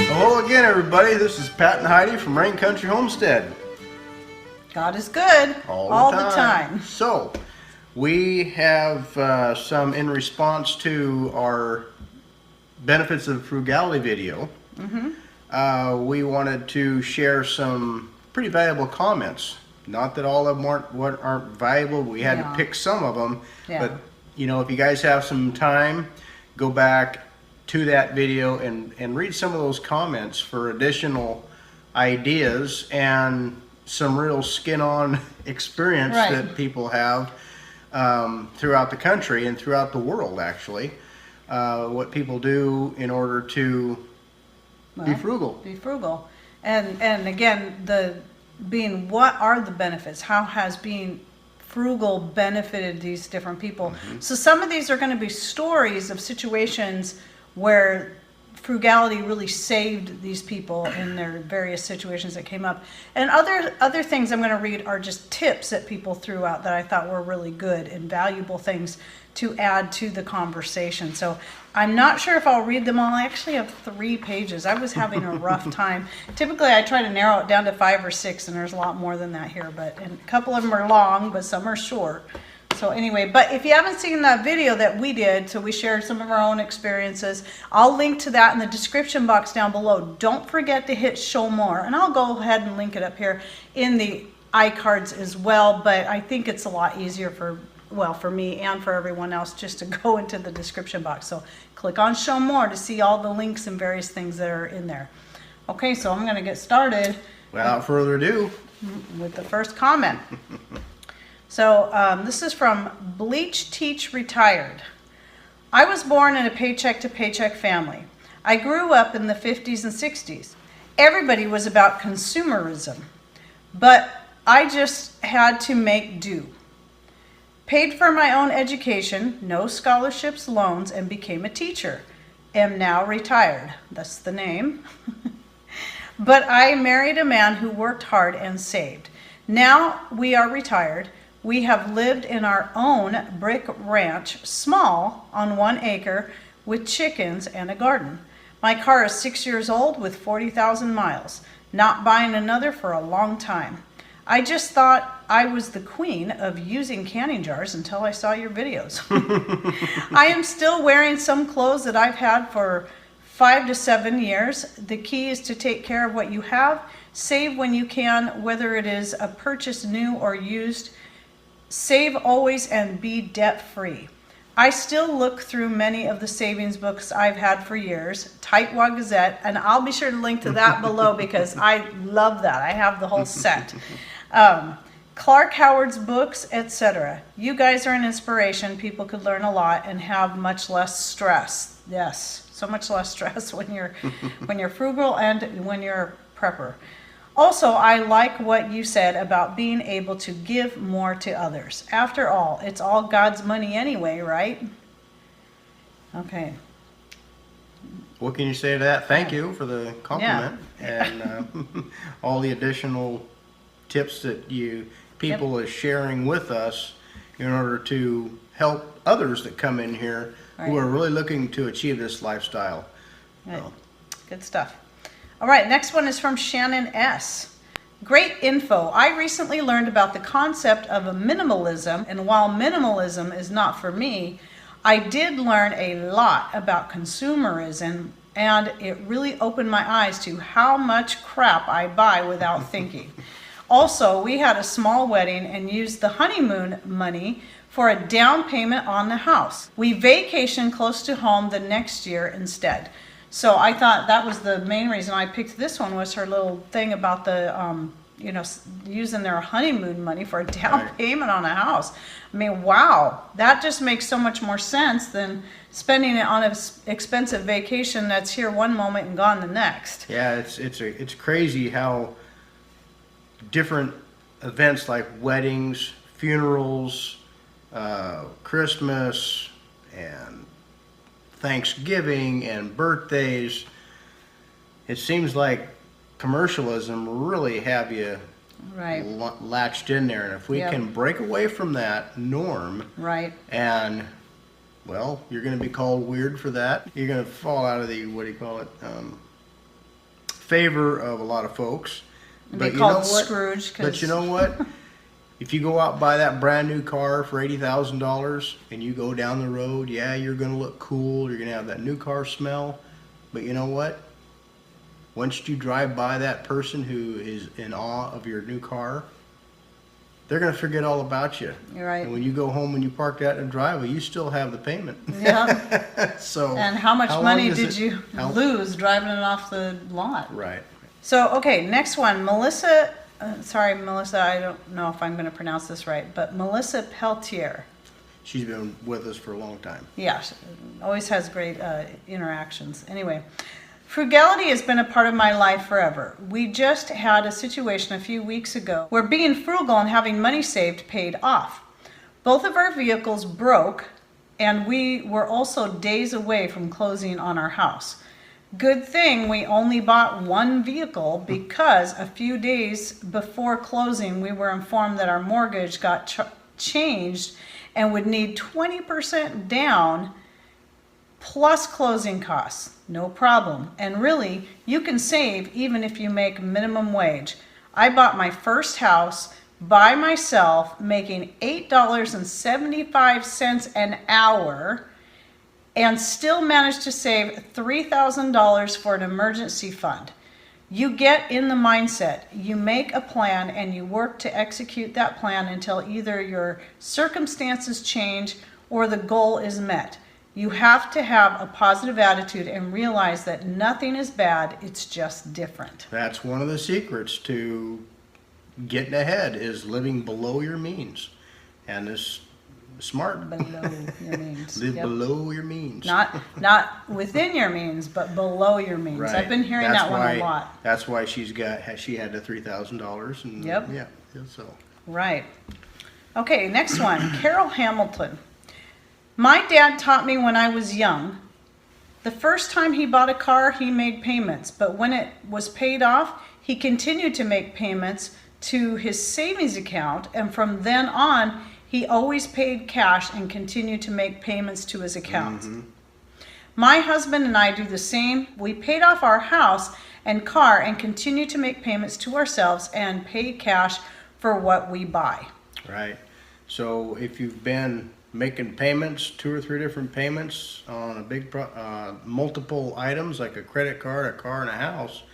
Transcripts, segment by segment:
Hello again, everybody. This is Pat and Heidi from Rain Country Homestead. God is good all the time. So, we have some in response to our benefits of frugality video. We wanted to share some pretty valuable comments. Not that all of them aren't valuable. We had to pick some of them. But you know, if you guys have some time, go back to that video and read some of those comments for additional ideas and some real skin-on experience that people have throughout the country and throughout the world, actually. What people do in order to be frugal. Be frugal. And again, what are the benefits? How has being frugal benefited these different people? So some of these are going to be stories of situations where frugality really saved these people in their various situations that came up. And other things I'm going to read are just tips that people threw out that I thought were really good and valuable things to add to the conversation. So I'm not sure if I'll read them all. I actually have 3 pages. I was having a rough time. Typically I try to narrow it down to 5 or 6, and there's a lot more than that here, and a couple of them are long, but some are short. So anyway, but if you haven't seen that video that we did, so we shared some of our own experiences, I'll link to that in the description box down below. Don't forget to hit show more, and I'll go ahead and link it up here in the iCards as well, but I think it's a lot easier for me and for everyone else just to go into the description box. So click on show more to see all the links and various things that are in there. Okay, so I'm going to get started. Without further ado. With the first comment. So this is from Bleach Teach Retired. I was born in a paycheck-to-paycheck family. I grew up in the 50s and 60s. Everybody was about consumerism, but I just had to make do. Paid for my own education, no scholarships, loans, and became a teacher. Am now retired. That's the name. But I married a man who worked hard and saved. Now we are retired. We have lived in our own brick ranch, small, on 1 acre, with chickens and a garden. My car is 6 years old with 40,000 miles. Not buying another for a long time. I just thought I was the queen of using canning jars until I saw your videos. I am still wearing some clothes that I've had for 5 to 7 years. The key is to take care of what you have. Save when you can, whether it is a purchase new or used. Save always and be debt-free. I still look through many of the savings books I've had for years, Tightwad Gazette, and I'll be sure to link to that below because I love that. I have the whole set. Clark Howard's books, etc. You guys are an inspiration. People could learn a lot and have much less stress. Yes, so much less stress when you're frugal and when you're a prepper. Also, I like what you said about being able to give more to others. After all, it's all God's money anyway, right? Okay. What can you say to that? Thank you for the compliment and all the additional tips that people are sharing with us in order to help others that come in here who are really looking to achieve this lifestyle. Good stuff. All right, next one is from Shannon S. Great info. I recently learned about the concept of a minimalism, and while minimalism is not for me, I did learn a lot about consumerism, and it really opened my eyes to how much crap I buy without thinking. Also, we had a small wedding and used the honeymoon money for a down payment on the house. We vacationed close to home the next year instead. So I thought that was the main reason I picked this one, was her little thing about the, using their honeymoon money for a down payment on a house. I mean, wow, that just makes so much more sense than spending it on an expensive vacation that's here one moment and gone the next. Yeah, it's crazy how different events like weddings, funerals, Christmas, and Thanksgiving and birthdays, it seems like commercialism really have you latched in there. And if we can break away from that norm and well, you're going to be called weird for that. You're going to fall out of the, what do you call it, favor of a lot of folks. And But be you know called what? Scrooge. But you know what? If you go out and buy that brand new car for $80,000 and you go down the road, yeah, you're going to look cool. You're going to have that new car smell. But you know what? Once you drive by that person who is in awe of your new car, they're going to forget all about you. You're right. And when you go home and you park that in the driveway, you still have the payment. Yeah. So. And how much long money does did it- you lose driving it off the lot? Right. So, okay, next one. Melissa, sorry, Melissa, I don't know if I'm going to pronounce this right, but Melissa Peltier. She's been with us for a long time. Yeah, she always has great interactions. Anyway, frugality has been a part of my life forever. We just had a situation a few weeks ago where being frugal and having money saved paid off. Both of our vehicles broke, and we were also days away from closing on our house. Good thing we only bought one vehicle because a few days before closing, we were informed that our mortgage got changed and would need 20% down plus closing costs. No problem. And really, you can save even if you make minimum wage. I bought my first house by myself, making $8.75 an hour, and still managed to save $3,000 for an emergency fund. You get in the mindset, you make a plan, and you work to execute that plan until either your circumstances change or the goal is met. You have to have a positive attitude and realize that nothing is bad, it's just different. That's one of the secrets to getting ahead, is living below your means. And this smart. Below your means. Live Yep. below your means. Not within your means, but below your means. Right. I've been hearing That's that one why- a lot. That's why she had the $3,000 and Yep. yeah, so. Right. Okay, next one. Carol Hamilton. My dad taught me when I was young. The first time he bought a car, he made payments, but when it was paid off, he continued to make payments to his savings account, and from then on, he always paid cash and continued to make payments to his account. My husband and I do the same. We paid off our house and car and continue to make payments to ourselves and pay cash for what we buy. Right. So if you've been making payments, 2 or 3 different payments on a big, multiple items like a credit card, a car, and a house,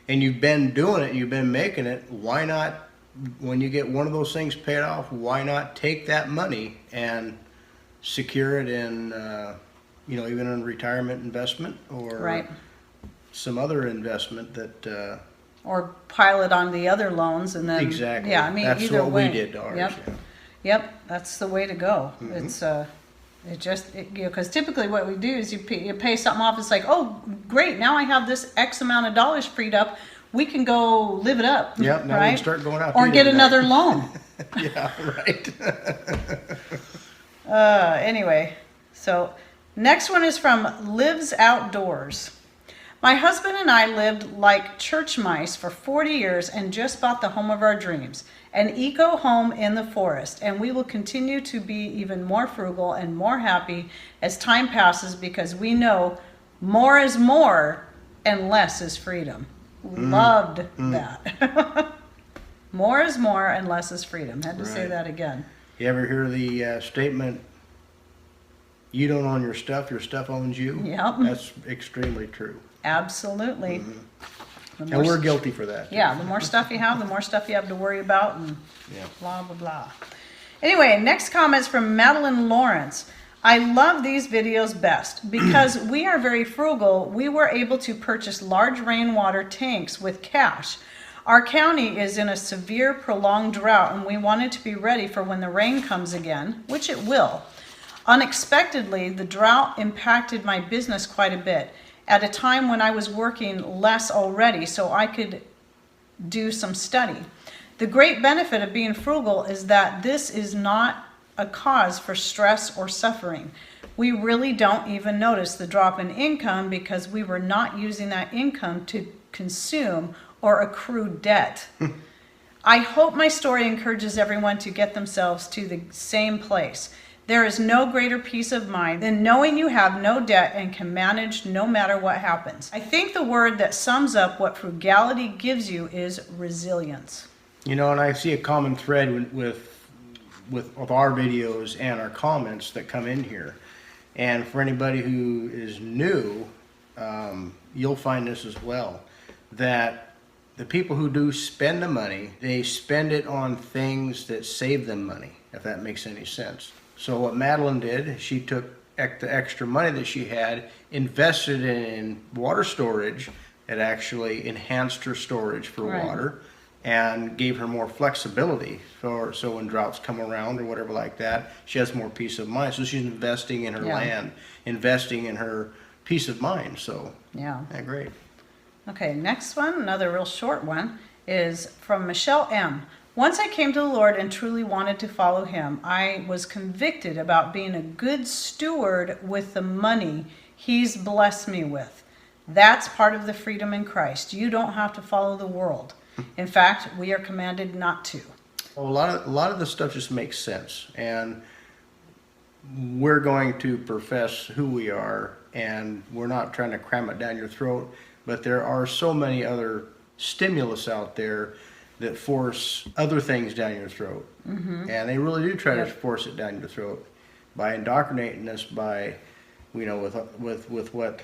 and you've been doing it, you've been making it, why not, when you get one of those things paid off, why not take that money and secure it in, even in retirement investment or Right. some other investment that, Or pile it on the other loans and then. exactly. Yeah, I mean, That's either what way. we did to ours. Yep. Yeah. Yep, that's the way to go. It's, because typically what we do is you pay something off. It's like, oh, great, now I have this X amount of dollars freed up. We can go live it up. Yep, now we right? can start going out. Or to get dinner another tonight. loan. Yeah, right. Anyway, so next one is from Lives Outdoors. My husband and I lived like church mice for 40 years and just bought the home of our dreams, an eco home in the forest, and we will continue to be even more frugal and more happy as time passes because we know more is more and less is freedom. Loved that. More is more and less is freedom. Had to say Right. that again. You ever hear the statement, you don't own your stuff owns you? Yep. That's extremely true. Absolutely. The And more we're guilty for that. Yeah, the more stuff you have, the more stuff you have to worry about and Yeah. blah, blah, blah. Anyway, next comment's from Madeline Lawrence. I love these videos best because we are very frugal. We were able to purchase large rainwater tanks with cash. Our county is in a severe, prolonged drought, and we wanted to be ready for when the rain comes again, which it will. Unexpectedly, the drought impacted my business quite a bit at a time when I was working less already, so I could do some study. The great benefit of being frugal is that this is not a cause for stress or suffering. We really don't even notice the drop in income because we were not using that income to consume or accrue debt. I hope my story encourages everyone to get themselves to the same place. There is no greater peace of mind than knowing you have no debt and can manage no matter what happens. I think the word that sums up what frugality gives you is resilience. You know, and I see a common thread with our videos and our comments that come in here. And for anybody who is new, you'll find this as well, that the people who do spend the money, they spend it on things that save them money, if that makes any sense. So what Madeline did, she took the extra money that she had, invested it in water storage. It actually enhanced her storage for Right. water and gave her more flexibility so when droughts come around or whatever like that, she has more peace of mind. So she's investing in her Yeah. land, investing in her peace of mind. So Yeah. great. Okay, next one, another real short one, is from Michelle M. Once I came to the Lord and truly wanted to follow him, I was convicted about being a good steward with the money he's blessed me with. That's part of the freedom in Christ. You don't have to follow the world. In fact, we are commanded not to. Well, a lot of the stuff just makes sense, and we're going to profess who we are, and we're not trying to cram it down your throat, but there are so many other stimulus out there that force other things down your throat. And they really do try to Yep. force it down your throat by indoctrinating us by, with what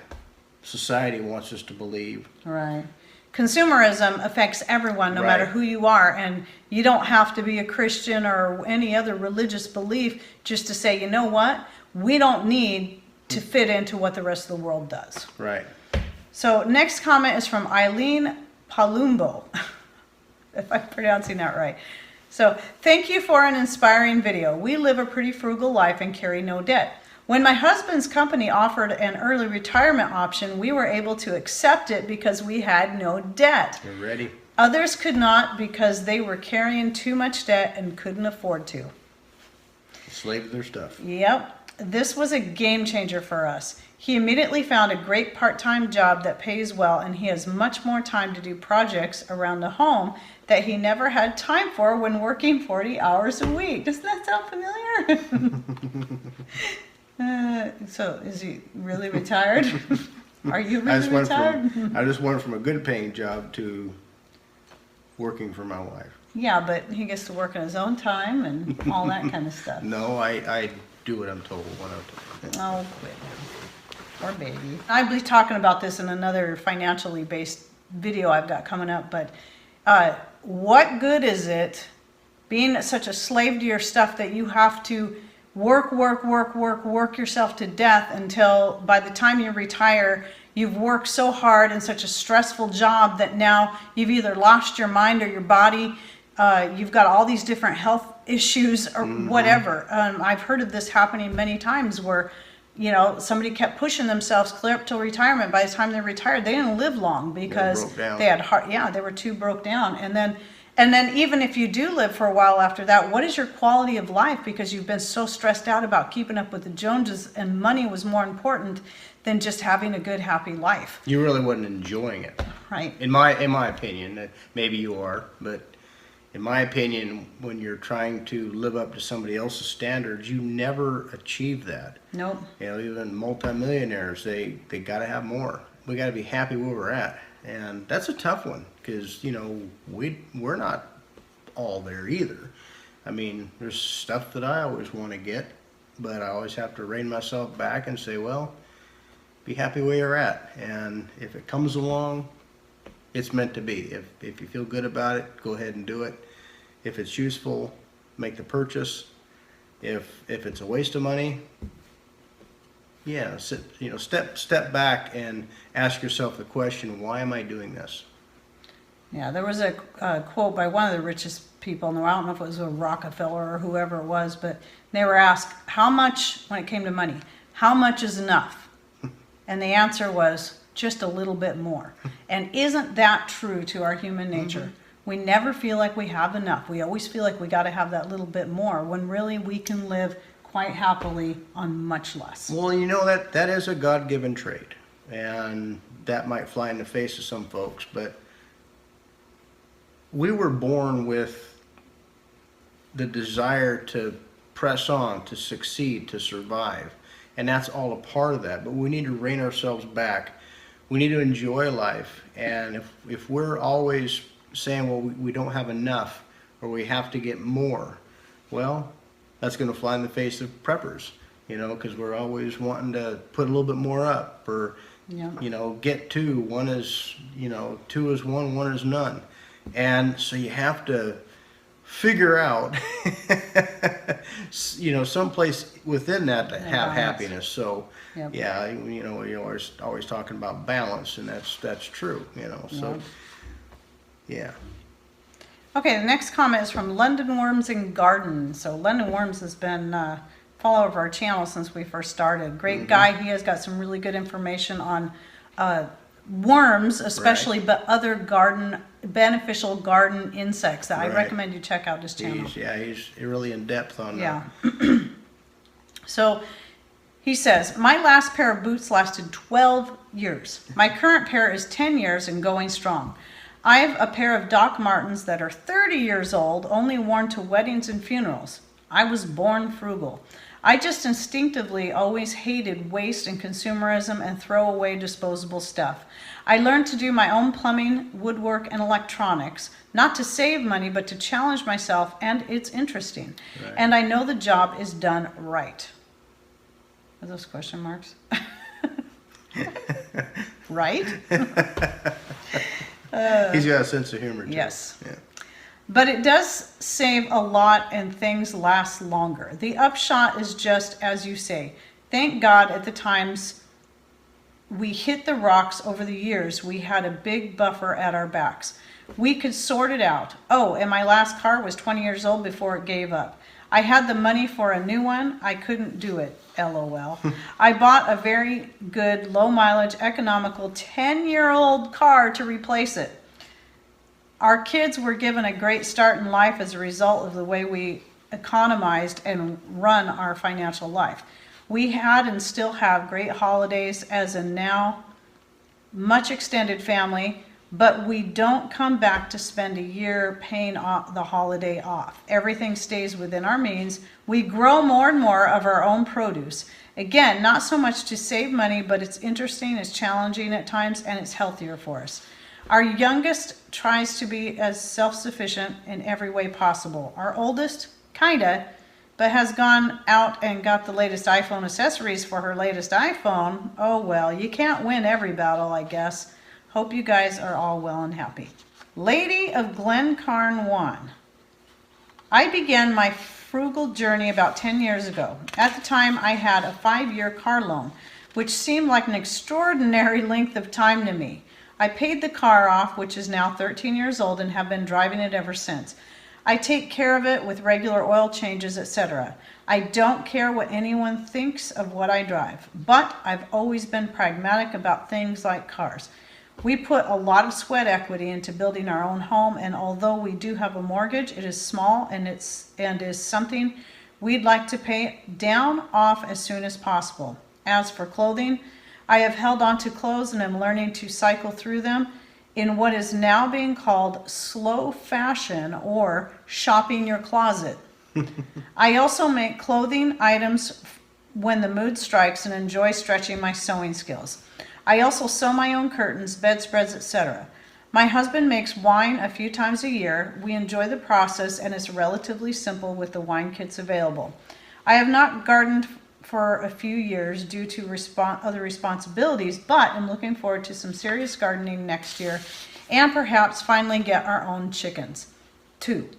society wants us to believe. Right. Consumerism affects everyone, no matter Right. who you are, and you don't have to be a Christian or any other religious belief just to say, you know what, we don't need to fit into what the rest of the world does. Right. So next comment is from Eileen Palumbo, if I'm pronouncing that right. So thank you for an inspiring video. We live a pretty frugal life and carry no debt. When my husband's company offered an early retirement option, we were able to accept it because we had no debt. You're ready. Others could not because they were carrying too much debt and couldn't afford to. Slave to their stuff. Yep. This was a game changer for us. He immediately found a great part-time job that pays well, and he has much more time to do projects around the home that he never had time for when working 40 hours a week. Doesn't that sound familiar? So is he really retired? Are you really retired? I just went from a good paying job to working for my wife. Yeah, but he gets to work on his own time and all that kind of stuff. No, I do what I'm told when I'm told. Oh, quit. Poor baby. I'll be talking about this in another financially based video I've got coming up, but what good is it being such a slave to your stuff that you have to work yourself to death until by the time you retire, you've worked so hard in such a stressful job that now you've either lost your mind or your body. You've got all these different health issues or whatever. I've heard of this happening many times where, you know, somebody kept pushing themselves clear up till retirement. By the time they retired, they didn't live long because they had heart. Yeah, they were too broke down. And then even if you do live for a while after that, what is your quality of life? Because you've been so stressed out about keeping up with the Joneses, and money was more important than just having a good, happy life. You really wasn't enjoying it. Right. In my opinion, maybe you are, but in my opinion, when you're trying to live up to somebody else's standards, you never achieve that. Nope. You know, even multimillionaires, they got to have more. We got to be happy where we're at, and that's a tough one because, you know, we're not all there either. I mean, there's stuff that I always want to get, but I always have to rein myself back and say, well, be happy where you're at, and if it comes along, it's meant to be. If you feel good about it, go ahead and do it. If it's useful, make the purchase. If it's a waste of money, yeah, step back and ask yourself the question, why am I doing this? Yeah, there was a quote by one of the richest people, and I don't know if it was a Rockefeller or whoever it was, but they were asked, how much, when it came to money, how much is enough? And the answer was, just a little bit more. And isn't that true to our human nature? We never feel like we have enough. We always feel like we got to have that little bit more, when really we can live quite happily on much less. Well, you know, that is a God-given trait, and that might fly in the face of some folks, but we were born with the desire to press on, to succeed, to survive. And that's all a part of that. But we need to rein ourselves back. We need to enjoy life. And if we're always saying, well, we don't have enough, or we have to get more, well, that's going to fly in the face of preppers, because we're always wanting to put a little bit more up, or, get two. One is, two is one is none. And so you have to figure out, someplace within that to have happiness. So, yeah, you're always talking about balance, and that's true, so, yeah. Okay, the next comment is from London Worms and Garden. So London Worms has been a follower of our channel since we first started. Great guy. He has got some really good information on worms, especially, but other beneficial garden insects that I recommend you check out his channel. He's really in depth on that. So he says, my last pair of boots lasted 12 years. My current pair is 10 years and going strong. I have a pair of Doc Martens that are 30 years old, only worn to weddings and funerals. I was born frugal. I just instinctively always hated waste and consumerism and throw away disposable stuff. I learned to do my own plumbing, woodwork, and electronics, not to save money, but to challenge myself, and it's interesting. Right. And I know the job is done right. Are those question marks? Right? He's got a sense of humor, too. Yes. Yeah. But it does save a lot and things last longer. The upshot is just as you say. Thank God at the times we hit the rocks over the years, we had a big buffer at our backs. We could sort it out. Oh, and my last car was 20 years old before it gave up. I had the money for a new one. I couldn't do it. LOL. I bought a very good, low mileage, economical 10-year-old car to replace it. Our kids were given a great start in life as a result of the way we economized and run our financial life. We had and still have great holidays as a now much extended family, but we don't come back to spend a year paying off the holiday off. Everything stays within our means. We grow more and more of our own produce. Again, not so much to save money, but it's interesting, it's challenging at times, and it's healthier for us. Our youngest tries to be as self-sufficient in every way possible. Our oldest, kinda, but has gone out and got the latest iPhone accessories for her latest iPhone. Oh well, you can't win every battle, I guess. Hope you guys are all well and happy. Lady of Glencairn 1. I began my frugal journey about 10 years ago. At the time, I had a 5-year car loan, which seemed like an extraordinary length of time to me. I paid the car off, which is now 13 years old, and have been driving it ever since. I take care of it with regular oil changes, etc. I don't care what anyone thinks of what I drive, but I've always been pragmatic about things like cars. We put a lot of sweat equity into building our own home, and although we do have a mortgage, it is small and is something we'd like to pay down off as soon as possible. As for clothing, I have held on to clothes and am learning to cycle through them in what is now being called slow fashion or shopping your closet. I also make clothing items when the mood strikes and enjoy stretching my sewing skills. I also sew my own curtains, bedspreads, etc. My husband makes wine a few times a year. We enjoy the process and it's relatively simple with the wine kits available. I have not gardened for a few years due to other responsibilities, but I'm looking forward to some serious gardening next year and perhaps finally get our own chickens. 2.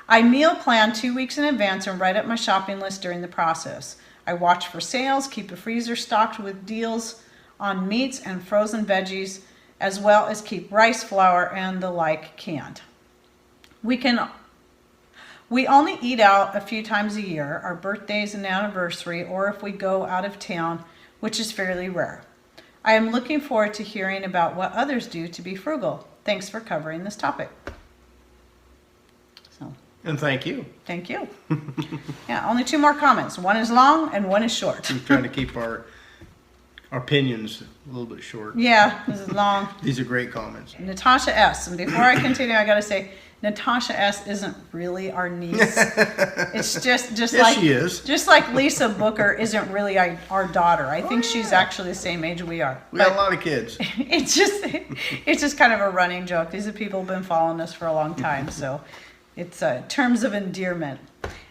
I meal plan 2 weeks in advance and write up my shopping list during the process. I watch for sales, keep a freezer stocked with deals on meats and frozen veggies, as well as keep rice, flour, and the like canned. We only eat out a few times a year, our birthdays and anniversary, or if we go out of town, which is fairly rare. I am looking forward to hearing about what others do to be frugal. Thanks for covering this topic. And thank you. Thank you. Yeah, only 2 more comments. One is long and one is short. I'm trying to keep our opinions a little bit short. Yeah, this is long. These are great comments. Natasha S. And before I continue, I got to say, Natasha S. isn't really our niece. It's just Yes, like she is. Just like Lisa Booker isn't really our daughter. I think she's actually the same age we are. We got a lot of kids. It's just kind of a running joke. These are people who've been following us for a long time, so it's terms of endearment.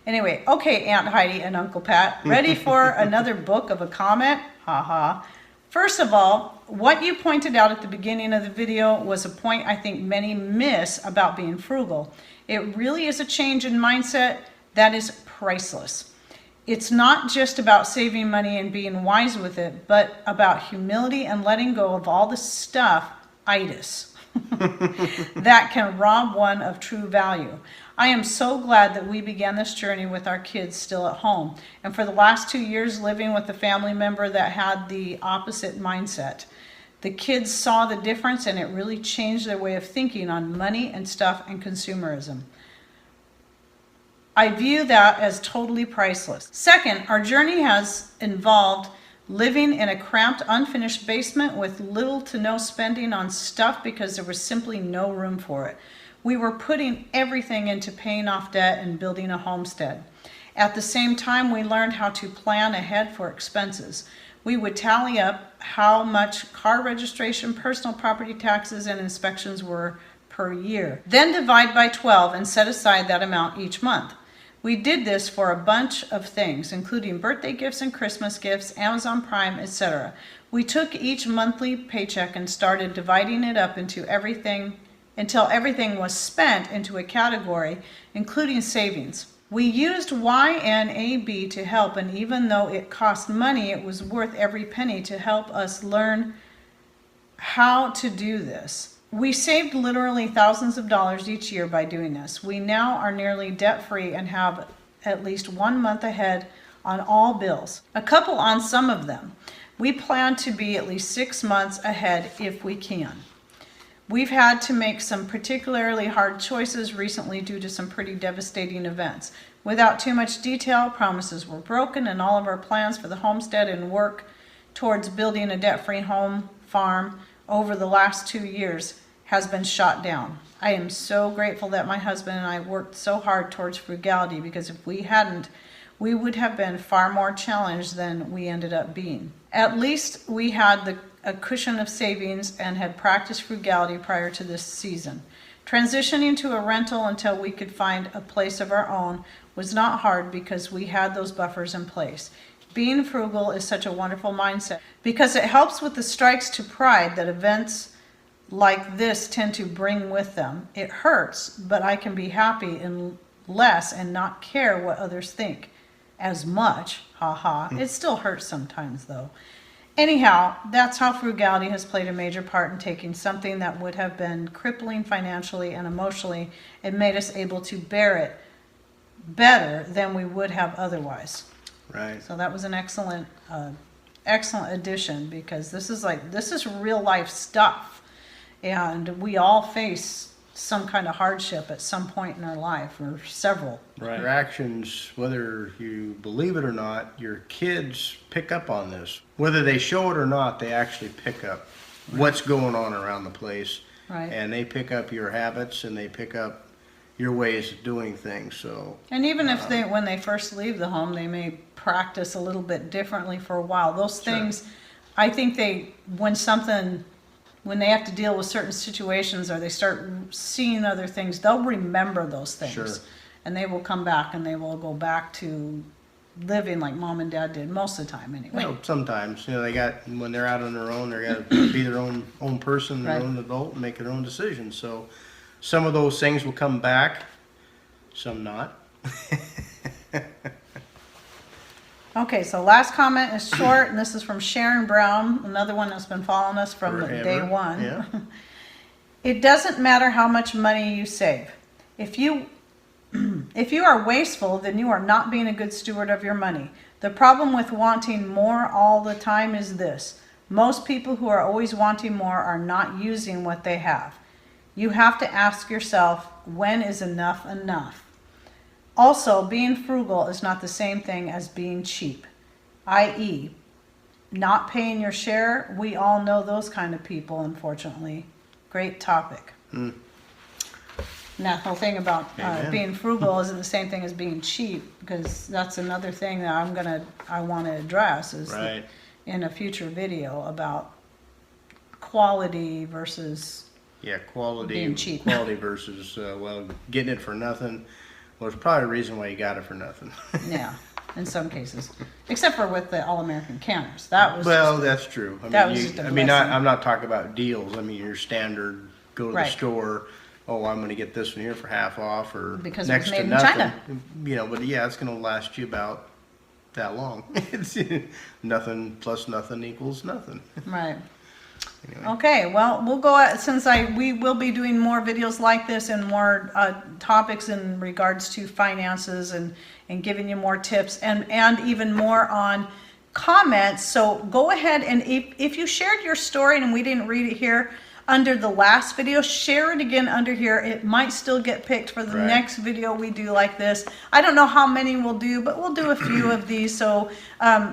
Anyway, okay, Aunt Heidi and Uncle Pat, ready for another book of a comment? Haha. First of all, what you pointed out at the beginning of the video was a point I think many miss about being frugal. It really is a change in mindset that is priceless. It's not just about saving money and being wise with it, but about humility and letting go of all the stuff, itis, that can rob one of true value. I am so glad that we began this journey with our kids still at home, and for the last 2 years living with a family member that had the opposite mindset. The kids saw the difference, and it really changed their way of thinking on money and stuff and consumerism. I view that as totally priceless. Second, our journey has involved living in a cramped, unfinished basement with little to no spending on stuff because there was simply no room for it. We were putting everything into paying off debt and building a homestead. At the same time, we learned how to plan ahead for expenses. We would tally up how much car registration, personal property taxes, and inspections were per year. Then divide by 12 and set aside that amount each month. We did this for a bunch of things, including birthday gifts and Christmas gifts, Amazon Prime, etc. We took each monthly paycheck and started dividing it up into everything until everything was spent into a category, including savings. We used YNAB to help, and even though it cost money, it was worth every penny to help us learn how to do this. We saved literally thousands of dollars each year by doing this. We now are nearly debt-free and have at least 1 month ahead on all bills, a couple on some of them. We plan to be at least 6 months ahead if we can. We've had to make some particularly hard choices recently due to some pretty devastating events. Without too much detail, promises were broken, and all of our plans for the homestead and work towards building a debt-free home farm over the last 2 years has been shot down. I am so grateful that my husband and I worked so hard towards frugality, because if we hadn't, we would have been far more challenged than we ended up being. At least we had a cushion of savings and had practiced frugality prior to this season. Transitioning to a rental until we could find a place of our own was not hard because we had those buffers in place. Being frugal is such a wonderful mindset because it helps with the strikes to pride that events like this tend to bring with them. It hurts, but I can be happy in less and not care what others think as much. Haha. It still hurts sometimes though. Anyhow, that's how frugality has played a major part in taking something that would have been crippling financially and emotionally and made us able to bear it better than we would have otherwise. Right. So that was an excellent addition, because this is real life stuff, and we all face some kind of hardship at some point in our life, or several. Right. Your actions, whether you believe it or not, your kids pick up on this. Whether they show it or not, they actually pick up what's going on around the place. Right. And they pick up your habits, and they pick up your ways of doing things. So. And even if when they first leave the home, they may practice a little bit differently for a while. Those things, sure. I think when they have to deal with certain situations or they start seeing other things, they'll remember those things. Sure. And they will come back and they will go back to living like mom and dad did most of the time anyway. Well, sometimes, when they're out on their own, they're got to be their own person, their Right. own adult, and make their own decisions. So some of those things will come back, some not. Okay, so last comment is short, and this is from Sharon Brown, another one that's been following us from Forever. day one. Yeah. It doesn't matter how much money you save. If you are wasteful, then you are not being a good steward of your money. The problem with wanting more all the time is this: most people who are always wanting more are not using what they have. You have to ask yourself, when is enough enough? Also, being frugal is not the same thing as being cheap, i.e., not paying your share. We all know those kind of people, unfortunately. Great topic. And that whole thing about Amen. being frugal isn't the same thing as being cheap, because that's another thing that I want to address is Right. in a future video about quality versus Yeah, quality being cheap. quality versus well, getting it for nothing. Well, there's probably a reason why you got it for nothing. yeah, in some cases, except for with the All-American canners. That was Well, just, that's true. I that mean, was just a I mean, blessing. I'm not talking about deals. I mean, your standard go to the Right. store. Oh, I'm going to get this one here for half off or Because it was next made to in nothing. China. You know, but yeah, it's going to last you about that long. It's nothing plus nothing equals nothing. right. Anyway. Okay, well, we'll go at, we will be doing more videos like this and more topics in regards to finances and giving you more tips and even more on comments. So go ahead and if you shared your story and we didn't read it here under the last video, share it again under here. It might still get picked for the Right. next video we do like this. I don't know how many we'll do, but we'll do a few of these so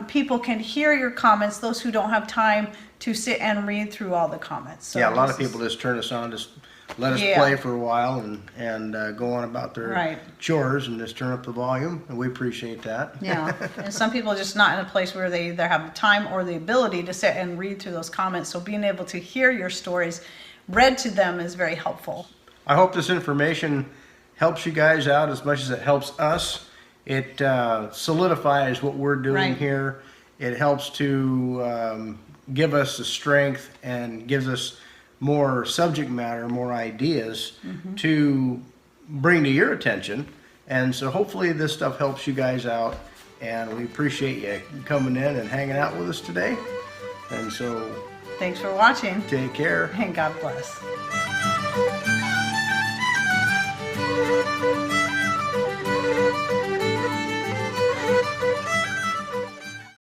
people can hear your comments, those who don't have time to sit and read through all the comments. So Yeah, a lot of this is- people just turn us on, just let us Yeah. play for a while and go on about their Right. chores and just turn up the volume, and we appreciate that. Yeah, and some people are just not in a place where they either have the time or the ability to sit and read through those comments. So being able to hear your stories read to them is very helpful. I hope this information helps you guys out as much as it helps us. It solidifies what we're doing Right. here. It helps to give us the strength and gives us more subject matter, more ideas to bring to your attention. And so hopefully this stuff helps you guys out, and we appreciate you coming in and hanging out with us today. And so Thanks for watching, take care. and God bless.